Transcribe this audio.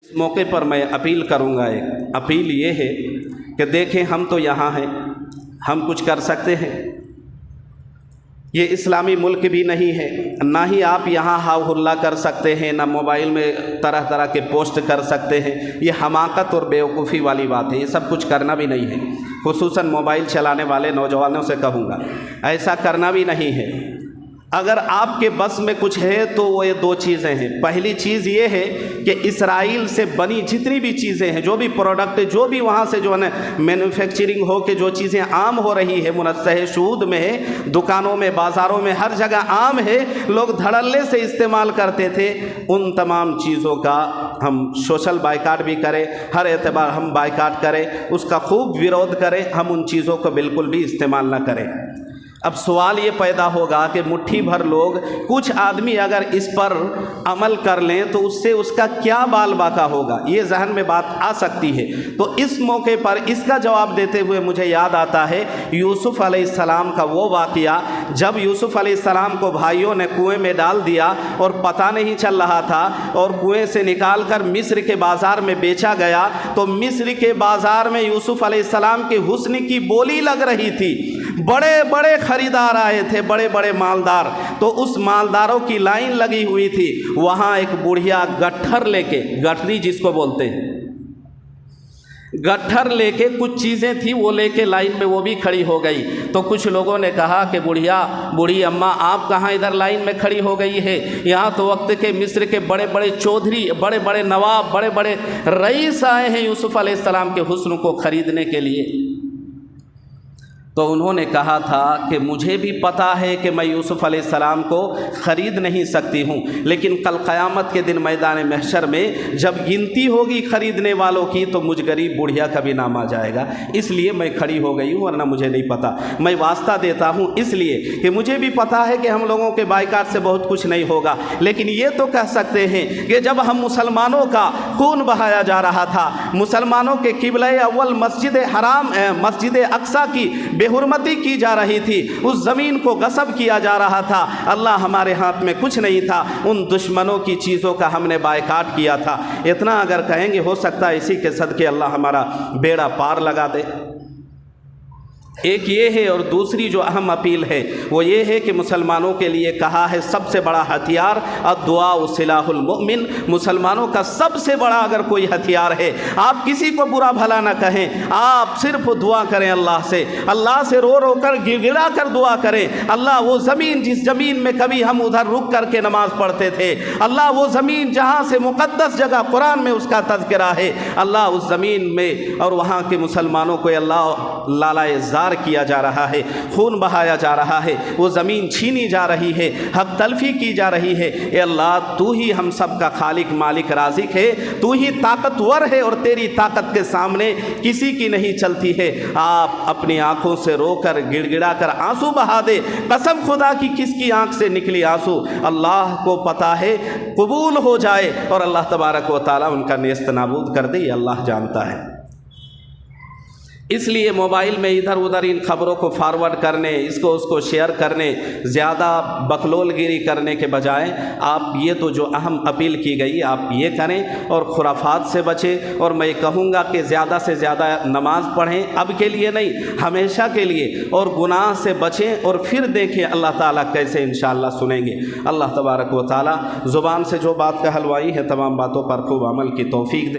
इस मौके पर मैं अपील करूंगा, एक अपील ये है कि देखें हम तो यहाँ हैं, हम कुछ कर सकते हैं। ये इस्लामी मुल्क भी नहीं है, ना ही आप यहाँ हाव हुल्ला कर सकते हैं, ना मोबाइल में तरह तरह के पोस्ट कर सकते हैं। ये हमाकत और बेवकूफ़ी वाली बात है, ये सब कुछ करना भी नहीं है। खुसूसन मोबाइल चलाने वाले नौजवानों से कहूँगा, ऐसा करना भी नहीं है। अगर आपके बस में कुछ है तो वो ये दो चीज़ें हैं। पहली चीज़ ये है कि इसराइल से बनी जितनी भी चीज़ें हैं, जो भी प्रोडक्ट, जो भी वहाँ से जो है ना मैन्युफैक्चरिंग हो के जो चीज़ें आम हो रही है, मुनस्सह शूद में है, दुकानों में, बाज़ारों में, हर जगह आम है, लोग धड़ल्ले से इस्तेमाल करते थे, उन तमाम चीज़ों का हम सोशल बाइकाट भी करें, हर एतबार हम बाइकाट करें, उसका खूब विरोध करें, हम उन चीज़ों को बिल्कुल भी इस्तेमाल ना करें। अब सवाल ये पैदा होगा कि मुट्ठी भर लोग, कुछ आदमी अगर इस पर अमल कर लें तो उससे उसका क्या बाल बाका होगा, ये जहन में बात आ सकती है। तो इस मौके पर इसका जवाब देते हुए मुझे याद आता है यूसुफ अलैहिस्सलाम का वो वाक़या, जब यूसुफ अलैहिस्सलाम को भाइयों ने कुएं में डाल दिया और पता नहीं चल रहा था, और कुएं से निकाल कर मिस्र के बाज़ार में बेचा गया, तो मिस्र के बाज़ार में यूसुफ अलैहिस्सलाम के हुस्न की बोली लग रही थी। बड़े बड़े खरीदार आए थे, बड़े बड़े मालदार, तो उस मालदारों की लाइन लगी हुई थी। वहाँ एक बुढ़िया गट्ठर लेके, गठरी जिसको बोलते हैं, गट्ठर लेके कुछ चीज़ें थी, वो लेके लाइन में वो भी खड़ी हो गई। तो कुछ लोगों ने कहा कि बूढ़ी अम्मा आप कहाँ इधर लाइन में खड़ी हो गई है, यहाँ तो वक्त के मिस्र के बड़े बड़े चौधरी, बड़े बड़े नवाब, बड़े बड़े रईस आए हैं यूसुफ अलैहिस्सलाम के हुस्न को ख़रीदने के लिए। तो उन्होंने कहा था कि मुझे भी पता है कि मैं यूसुफ अलैहिस्सलाम को ख़रीद नहीं सकती हूँ, लेकिन कल क़यामत के दिन मैदान महशर में जब गिनती होगी ख़रीदने वालों की, तो मुझ गरीब बुढ़िया का भी नाम आ जाएगा, इसलिए मैं खड़ी हो गई हूँ, वरना मुझे नहीं पता। मैं वास्ता देता हूँ इसलिए कि मुझे भी पता है कि हम लोगों के बाइकाट से बहुत कुछ नहीं होगा, लेकिन ये तो कह सकते हैं कि जब हम मुसलमानों का खून बहाया जा रहा था, मुसलमानों के क़िबला अव्वल मस्जिद हराम, मस्जिद अक्सा की हुर्मती की जा रही थी, उस ज़मीन को गस्ब किया जा रहा था, अल्लाह हमारे हाथ में कुछ नहीं था, उन दुश्मनों की चीज़ों का हमने बायकाट किया था। इतना अगर कहेंगे, हो सकता है इसी के सदके अल्लाह हमारा बेड़ा पार लगा दे। एक ये है, और दूसरी जो अहम अपील है वो ये है कि मुसलमानों के लिए कहा है सबसे बड़ा हथियार अद्दुआ सिलाहुल मुमिन, मुसलमानों का सबसे बड़ा अगर कोई हथियार है, आप किसी को बुरा भला ना कहें, आप सिर्फ दुआ करें अल्लाह से रो रो कर गिड़गिड़ा कर दुआ करें। अल्लाह वो ज़मीन, जिस ज़मीन में कभी हम उधर रुक कर के नमाज़ पढ़ते थे, अल्लाह वो ज़मीन जहाँ से मुक़द्दस जगह कुरान में उसका तज़किरा है, अल्लाह उस ज़मीन में और वहाँ के मुसलमानों को अल्लाह लाला किया जा रहा है, खून बहाया जा रहा है, वो ज़मीन छीनी जा रही है, हक तलफी की जा रही है। ए अल्लाह, तू ही हम सब का खालिक मालिक राज़िक है, तू ही ताकतवर है और तेरी ताकत के सामने किसी की नहीं चलती है। आप अपनी आँखों से रोकर गिड़गिड़ा कर आंसू बहा दे, कसम खुदा की किसकी आँख से निकली आंसू अल्लाह को पता है, कबूल हो जाए और अल्लाह तबारक व तआला उनका नेस्त नाबूद कर दे, ये अल्लाह जानता है। इसलिए मोबाइल में इधर उधर इन खबरों को फॉरवर्ड करने, इसको उसको शेयर करने, ज़्यादा बकलोलगिरी करने के बजाय आप ये तो जो अहम अपील की गई आप ये करें और खुराफात से बचें। और मैं कहूँगा कि ज़्यादा से ज़्यादा नमाज़ पढ़ें, अब के लिए नहीं, हमेशा के लिए, और गुनाह से बचें और फिर देखें अल्लाह ताला कैसे इंशाअल्लाह सुनेंगे। अल्लाह तबारक व तआला ज़ुबान से जो बात कहलवाई है तमाम बातों पर खूब अमल की तौफीक दे।